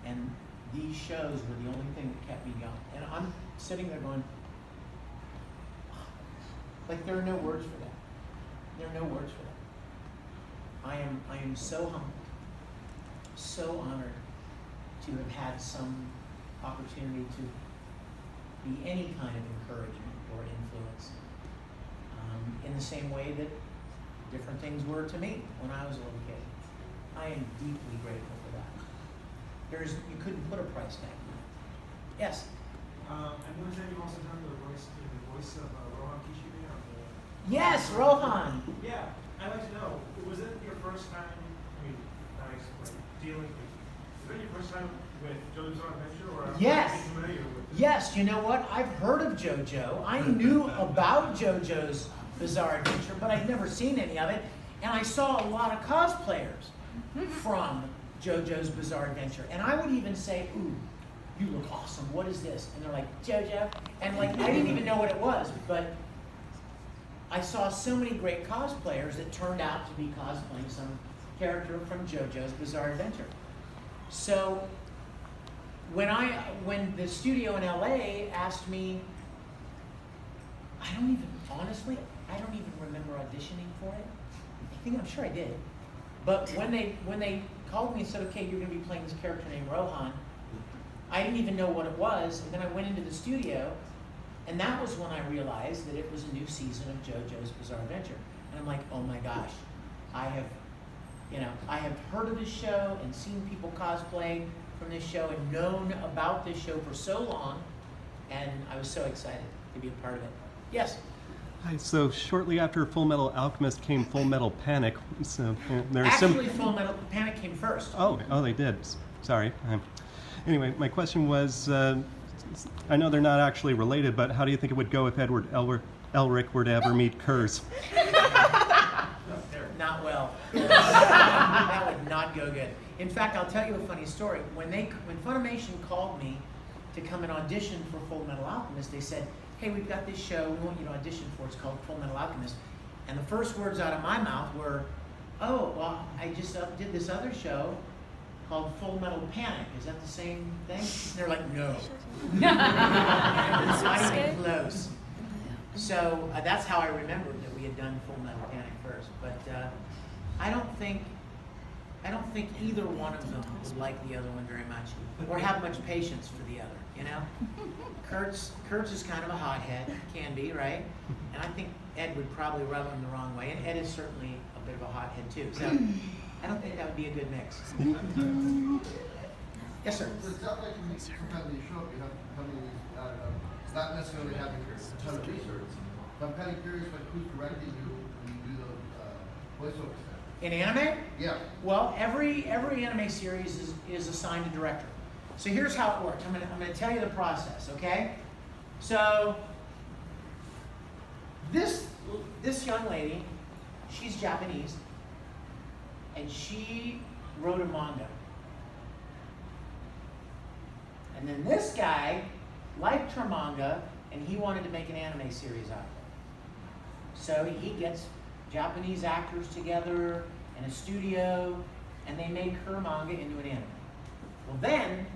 S1: And these shows were the only thing that kept me going. And I'm sitting there going, like, there are no words for that. There are no words for that. I am so humbled, so honored to have had some opportunity to be any kind of encouragement or influence. In the same way that different things were to me when I was a little kid. I am deeply grateful for that. You couldn't put a price tag on it. Yes?
S8: I noticed that you've also done the voice of Rohan Kishime.
S1: Yes, Rohan.
S8: Yeah, I'd like to know, was it your first time, dealing with, was it your first time
S14: with JoJo's Adventure, or
S1: Yes.
S14: are you familiar with it?
S1: Yes, you know what? I've heard of JoJo. I knew about JoJo's Bizarre Adventure, but I'd never seen any of it. And I saw a lot of cosplayers from JoJo's Bizarre Adventure. And I would even say, ooh, you look awesome. What is this? And they're like, JoJo. And like, I didn't even know what it was, but I saw so many great cosplayers that turned out to be cosplaying some character from JoJo's Bizarre Adventure. So when the studio in LA asked me, I don't even remember auditioning for it. I'm sure I did. But when they called me and said, okay, you're gonna be playing this character named Rohan, I didn't even know what it was. And then I went into the studio, and that was when I realized that it was a new season of JoJo's Bizarre Adventure. And I'm like, oh my gosh, I have heard of this show and seen people cosplay from this show and known about this show for so long, and I was so excited to be a part of it. Yes?
S6: Hi, so shortly after Full Metal Alchemist came Full Metal Panic. So there's
S1: Actually, Full Metal Panic came first.
S6: Oh, they did. Sorry. Anyway, my question was, I know they're not actually related, but how do you think it would go if Edward Elric were to ever meet Kurz?
S1: Not well. That would not go good. In fact, I'll tell you a funny story. When Funimation called me to come and audition for Full Metal Alchemist, they said, hey, we've got this show we want you to audition for. It's called Full Metal Alchemist. And the first words out of my mouth were, oh, well, I just did this other show called Full Metal Panic. Is that the same thing? And they're like, no. It's not even close. So that's how I remembered that we had done Full Metal Panic first. But I don't think either one of them would like the other one very much, or have much patience for the other, you know? Kurtz is kind of a hothead, can be, right? And I think Ed would probably rub him the wrong way, and Ed is certainly a bit of a hothead too. So I don't think that would be a good mix. Yes, sir?
S16: It sounds like sometimes when you show up, you have companies not necessarily having a ton of research. So I'm kind of curious, like, who's directing you when you do those voiceover stuff?
S1: In anime?
S16: Yeah.
S1: Well, every anime series is assigned a director. So here's how it works. I'm gonna tell you the process, okay? So this young lady, she's Japanese, and she wrote a manga. And then this guy liked her manga, and he wanted to make an anime series out of it. So he gets Japanese actors together in a studio, and they make her manga into an anime. Well, then,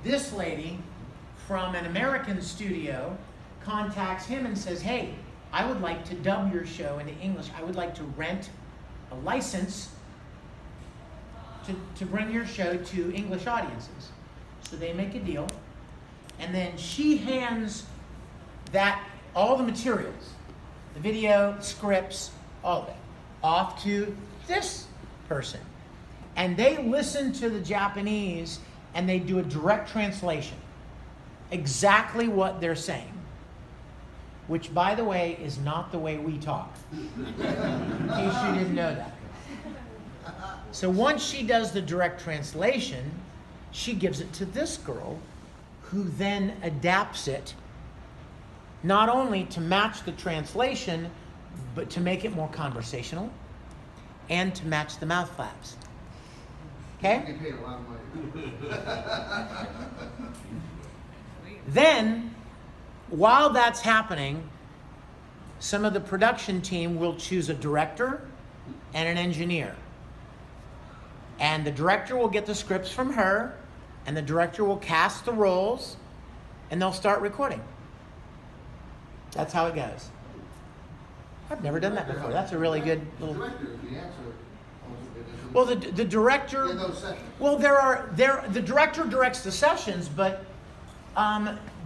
S1: this lady from an American studio contacts him and says, hey, I would like to dub your show into English. I would like to rent a license to bring your show to English audiences. So they make a deal, and then she hands all the materials, the video, scripts, all of it, off to this person. And they listen to the Japanese and they do a direct translation. Exactly what they're saying. Which, by the way, is not the way we talk. In case you didn't know that. So once she does the direct translation, she gives it to this girl, who then adapts it not only to match the translation, but to make it more conversational and to match the mouth flaps. Okay?
S16: You get paid a lot of money.
S1: Then, while that's happening, some of the production team will choose a director and an engineer. And the director will get the scripts from her, and the director will cast the roles, and they'll start recording. That's how it goes. I've never done that before. That's a really good little... Well, the director... Well, the director directs the sessions, but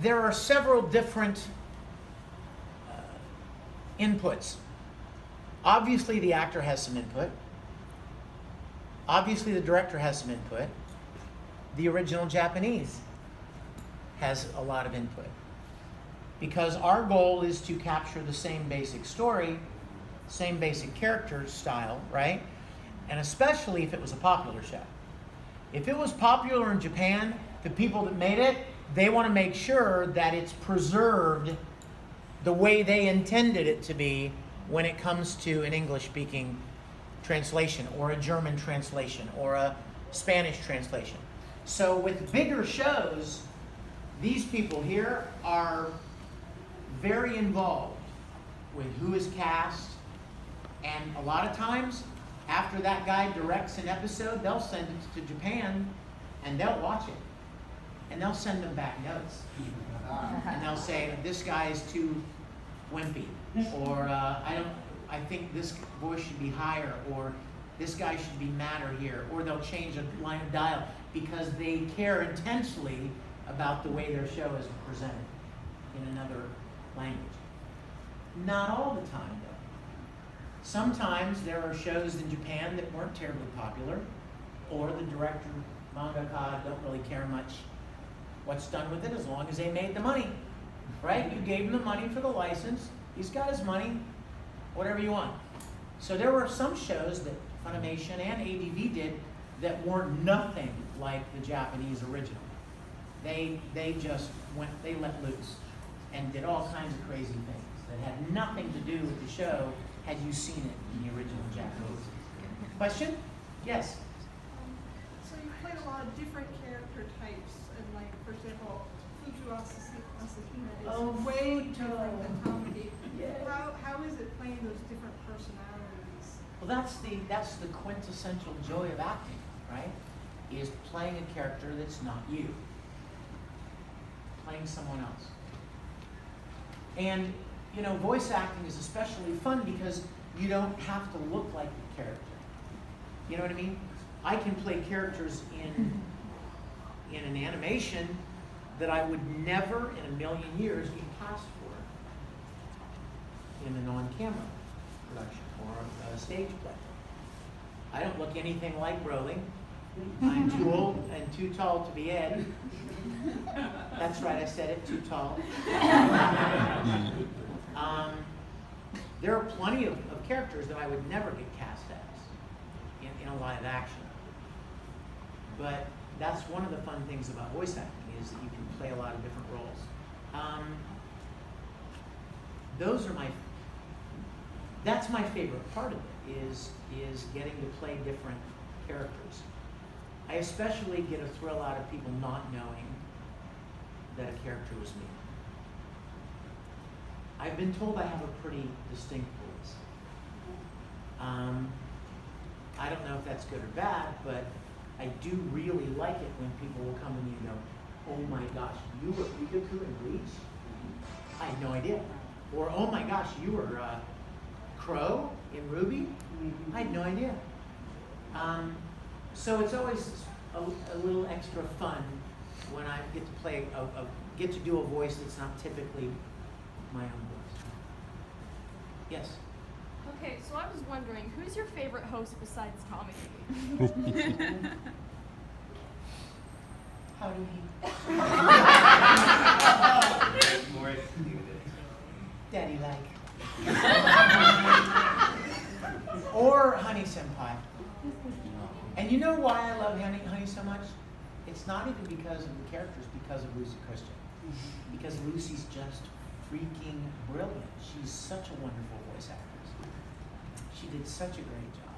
S1: there are several different inputs. Obviously, the actor has some input. Obviously, the director has some input. The original Japanese has a lot of input. Because our goal is to capture the same basic story, same basic character style, right? And especially if it was a popular show. If it was popular in Japan, the people that made it, they want to make sure that it's preserved the way they intended it to be when it comes to an English-speaking translation or a German translation or a Spanish translation. So with bigger shows, these people here are very involved with who is cast, and a lot of times after that guy directs an episode, they'll send it to Japan and they'll watch it and they'll send them back notes and they'll say this guy is too wimpy, or I think this voice should be higher, or this guy should be madder here, or they'll change a line of dialogue because they care intensely about the way their show is presented in another language. Not all the time, though. Sometimes there are shows in Japan that weren't terribly popular, or the director, mangaka, don't really care much what's done with it as long as they made the money, right? You gave him the money for the license. He's got his money, whatever you want. So there were some shows that Funimation and ADV did that weren't nothing like the Japanese original. They just they let loose and did all kinds of crazy things that had nothing to do with the show had you seen it in the original Japanese. Question? Yes?
S17: So you played a lot of different character types, and like, for example, Fuju Asahina is way different than comedy. How is it playing those different personalities?
S1: Well, that's the quintessential joy of acting, right? Is playing a character that's not you. Playing someone else. And, you know, voice acting is especially fun because you don't have to look like the character. You know what I mean? I can play characters in an animation that I would never in a million years get cast for in an on-camera production or a stage play. I don't look anything like Broly. I'm too old and too tall to be Ed. That's right, I said it, too tall. There are plenty of characters that I would never get cast as in a live action. But that's one of the fun things about voice acting, is that you can play a lot of different roles. That's my favorite part of it, is getting to play different characters. I especially get a thrill out of people not knowing that a character was me. I've been told I have a pretty distinct voice. I don't know if that's good or bad, but I do really like it when people will come to me and go, oh my gosh, you were Pikachu in Bleach? I had no idea. Or, oh my gosh, you were Crow in Ruby? I had no idea. So it's always a little extra fun when I get to play, get to do a voice that's not typically my own voice. Yes?
S11: Okay, so I was wondering, who's your favorite host besides Tommy?
S1: How do he? Daddy like. Or Honey Senpai. And you know why I love Honey so much? It's not even because of the characters, because of Lucy Christian. Because Lucy's just freaking brilliant. She's such a wonderful voice actress. She did such a great job.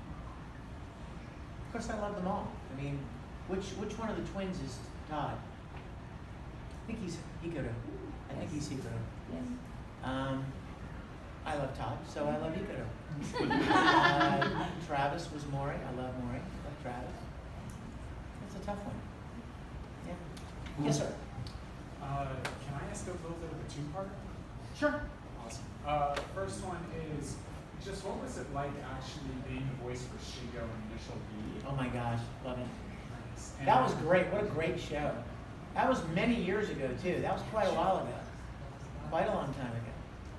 S1: Of course, I love them all. I mean, which one of the twins is Todd? I think he's Hikaru. I think he's Hikaru.
S5: Yes.
S1: I love Todd, so I love Hikaru. Travis was Maury. I love Maury. I love Travis. It's a tough one. Yeah. Yes, sir.
S18: Can I ask a little bit of a two-part?
S1: Sure.
S18: Awesome. First one is, just what was it like actually being the voice for Shingo in Initial D?
S1: Oh my gosh, love it.
S18: Nice.
S1: That was great. What a great show. That was many years ago, too. That was quite a while ago. Quite a long time ago.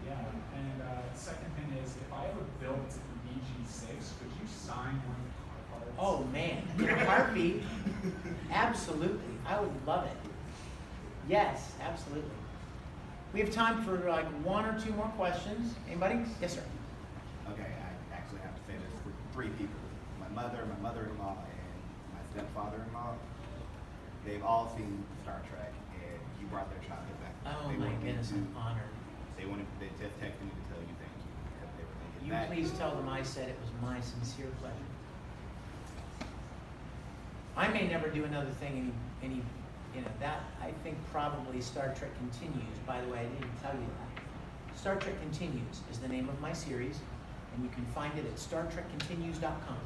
S18: Yeah, and second thing is, if I ever built an EG6, could you sign one of the car parts?
S1: Oh man, in a heartbeat. Absolutely. I would love it. Yes, absolutely. We have time for like one or two more questions. Anybody? Yes, sir.
S3: Okay, I actually have to say this for three people. My mother, my mother-in-law, and my stepfather-in-law, they've all seen Star Trek, and you brought their childhood back.
S1: Oh
S3: They
S1: my
S3: wanted me
S1: goodness,
S3: to-
S1: I'm honored.
S3: They just texted me to tell you thank you because they were thinking
S1: You
S3: that.
S1: please tell them I said it was my sincere pleasure. I may never do another thing that I think probably Star Trek Continues. By the way, I didn't tell you that. Star Trek Continues is the name of my series, and you can find it at StarTrekContinues.com.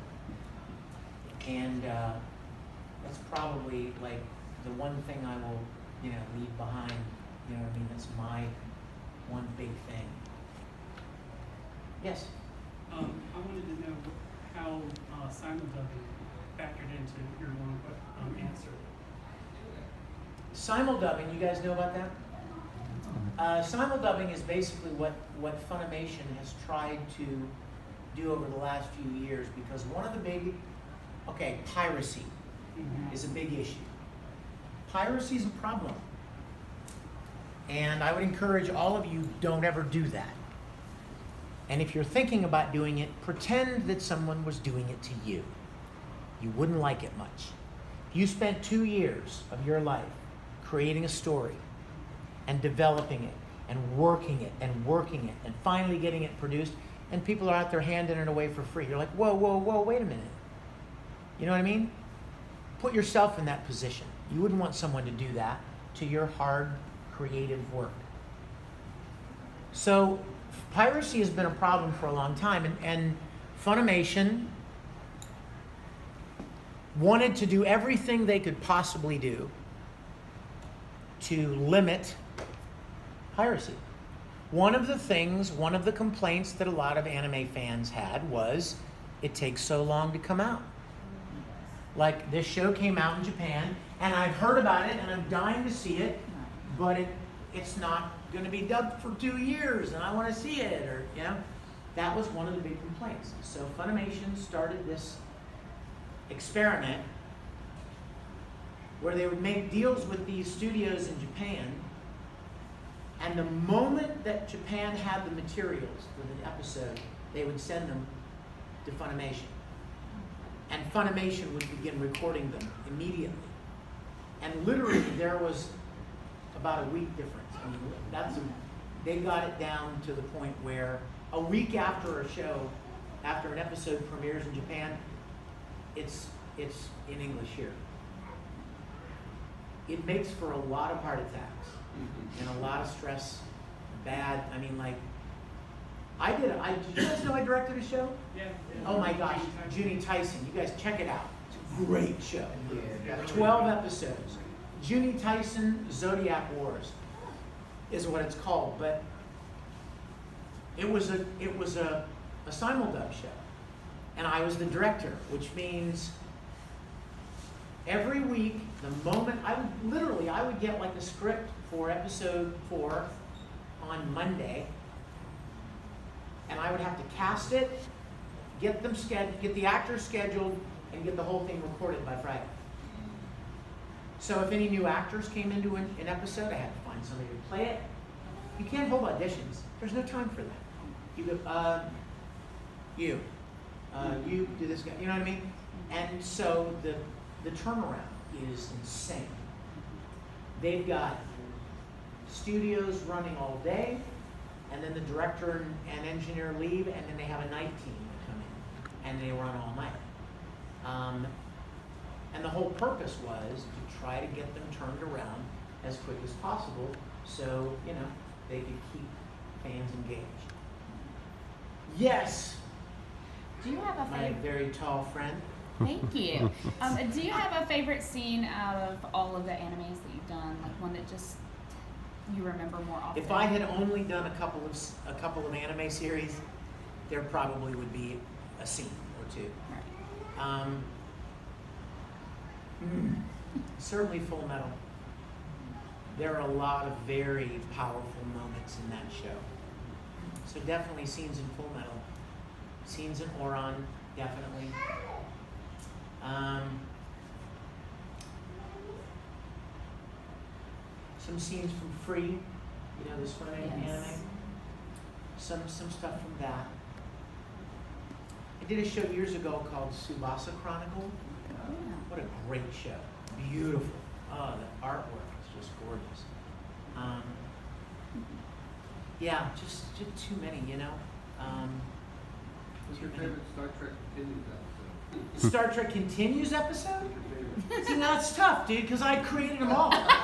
S1: And that's probably like the one thing I will, leave behind. You know what I mean? That's my one big thing. Yes.
S2: I wanted to know how simuldubbing factored into your one answer.
S1: Simuldubbing, you guys know about that? Simuldubbing is basically what Funimation has tried to do over the last few years, because one of the big, piracy is a big issue. Piracy is a problem. And I would encourage all of you, don't ever do that. And if you're thinking about doing it, pretend that someone was doing it to you. You wouldn't like it much. You spent 2 years of your life creating a story and developing it and working it and finally getting it produced, and people are out there handing it away for free. You're like, whoa, wait a minute. You know what I mean? Put yourself in that position. You wouldn't want someone to do that to your hard, creative work. So piracy has been a problem for a long time, and Funimation wanted to do everything they could possibly do to limit piracy. One of the complaints that a lot of anime fans had was it takes so long to come out. Like, this show came out in Japan, and I've heard about it, and I'm dying to see it, but it's not going to be dubbed for 2 years, and I want to see it, or, that was one of the big complaints. So Funimation started this experiment where they would make deals with these studios in Japan, and the moment that Japan had the materials for the episode, they would send them to Funimation. And Funimation would begin recording them immediately. And literally there was about a week difference. I mean, they got it down to the point where a week after a show, after an episode premieres in Japan, it's in English here. It makes for a lot of heart attacks and a lot of stress, did you guys know I directed a show?
S2: Yeah.
S1: Oh my gosh, Junie Tyson, you guys check it out. It's a great show. 12 episodes. Junie Tyson Zodiac Wars is what it's called, but it was a simuldub show. And I was the director, which means every week, the moment I would get like a script for episode 4 on Monday, and I would have to cast it, get the actors scheduled, and get the whole thing recorded by Friday. So if any new actors came into an episode, I had to find somebody to play it. You can't hold auditions. There's no time for that. You go, you do this guy, you know what I mean? And so the turnaround is insane. They've got studios running all day, and then the director and engineer leave, and then they have a night team that come in, and they run all night. And the whole purpose was to try to get them turned around as quick as possible, so they could keep fans engaged. Yes.
S19: Do you have a
S1: My
S19: favorite?
S1: very tall friend.
S19: Thank you. Do you have a favorite scene out of all of the animes that you've done? Like one that just you remember more often?
S1: If I had only done a couple of anime series, there probably would be a scene or two.
S19: Right.
S1: Certainly Full Metal. There are a lot of very powerful moments in that show. So definitely scenes in Full Metal. Scenes in Oran, definitely. Some scenes from Free, the swimming anime. Some stuff from that. I did a show years ago called Tsubasa Chronicle.
S19: Oh.
S1: What a great show. Beautiful. Oh, the artwork is just gorgeous. Yeah, just too many, you know.
S16: What's your favorite Star Trek Continues episode?
S1: Star Trek Continues episode? See, now it's tough, dude, because I created them all. You know what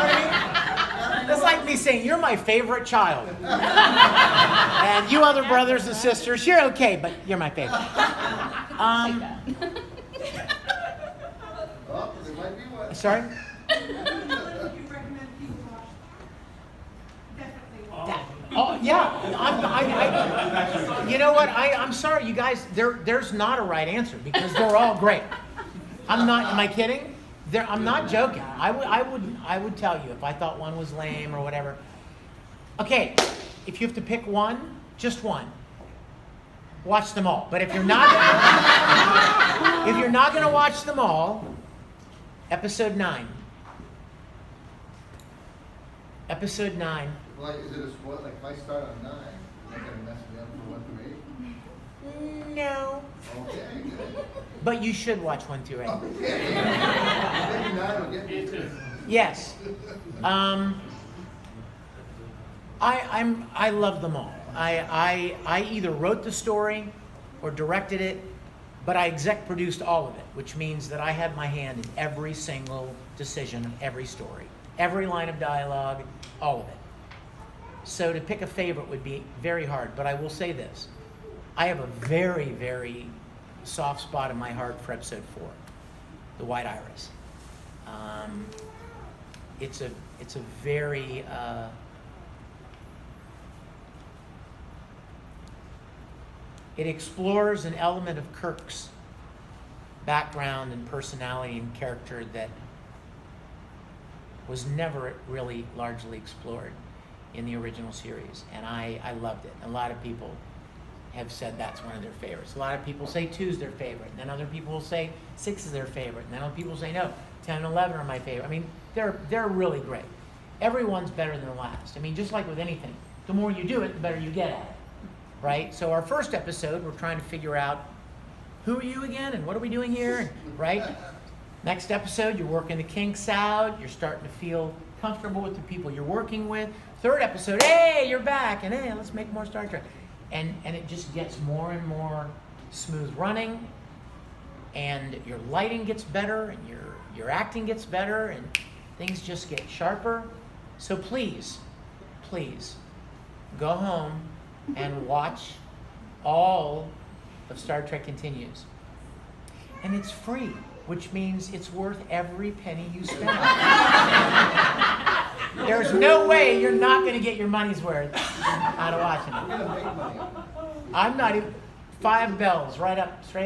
S1: I mean? That's like me saying, you're my favorite child. And you other brothers and sisters, you're okay, but you're my favorite.
S16: Oh, there might be one.
S1: Sorry?
S17: You recommend people watch? Definitely watch.
S1: Oh yeah, you know what? I'm sorry, you guys. There's not a right answer because they're all great. I'm not. Am I kidding? I'm not joking. I would tell you if I thought one was lame or whatever. Okay, if you have to pick one, just one. Watch them all. But if you're not going to watch them all, episode 9. Episode 9.
S16: Like, is it a spoil? Like, if I start on 9, you're not gonna mess me up for 1 through 8?
S1: No.
S16: Okay, good.
S1: But you should watch 1 through 8.
S16: Okay. Maybe 9 will get me too.
S1: Yes. I love them all. I either wrote the story or directed it, but I exec produced all of it, which means that I had my hand in every single decision of every story, every line of dialogue, all of it. So to pick a favorite would be very hard, but I will say this. I have a very, very soft spot in my heart for episode 4, The White Iris. It's a very it explores an element of Kirk's background and personality and character that was never really largely explored in the original series, and I loved it. A lot of people have said that's one of their favorites. A lot of people say 2 is their favorite, and then other people will say 6 is their favorite, and then other people say no, 10 and 11 are my favorite. I mean, they're really great. Everyone's better than the last. I mean, just like with anything, the more you do it, the better you get at it, right? So our first episode, we're trying to figure out who are you again, and what are we doing here, right? Next episode, you're working the kinks out. You're starting to feel comfortable with the people you're working with. Third episode, hey, you're back, and hey, let's make more Star Trek. And it just gets more and more smooth running, and your lighting gets better, and your acting gets better, and things just get sharper. So please, go home and watch all of Star Trek Continues. And it's free, which means it's worth every penny you spend. There's no way you're not going to get your money's worth out of watching it. I'm not even 5 bells, straight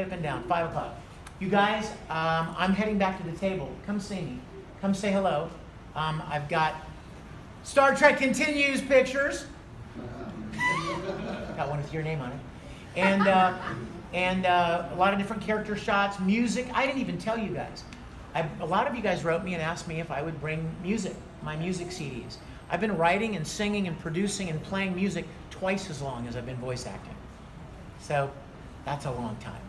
S1: up and down, 5 o'clock. You guys, I'm heading back to the table. Come see me. Come say hello. I've got Star Trek Continues pictures. Got one with your name on it. And a lot of different character shots, music. I didn't even tell you guys. A lot of you guys wrote me and asked me if I would bring music, my music CDs. I've been writing and singing and producing and playing music twice as long as I've been voice acting. So that's a long time.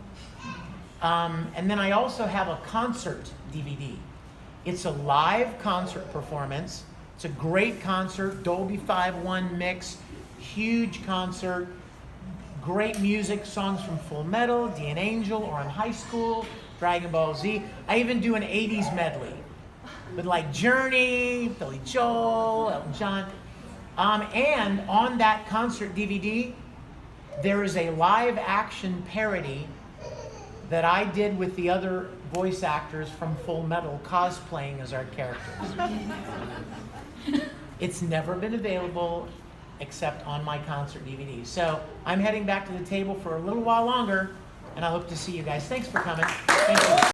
S1: And then I also have a concert DVD. It's a live concert performance. It's a great concert, Dolby 5.1 mix, huge concert. Great music, songs from Full Metal, Dean Angel, or in high school, Dragon Ball Z. I even do an 80s medley with like Journey, Billy Joel, Elton John. And on that concert DVD, there is a live action parody that I did with the other voice actors from Full Metal cosplaying as our characters. It's never been available except on my concert DVD. So I'm heading back to the table for a little while longer, and I hope to see you guys. Thanks for coming. Thank you.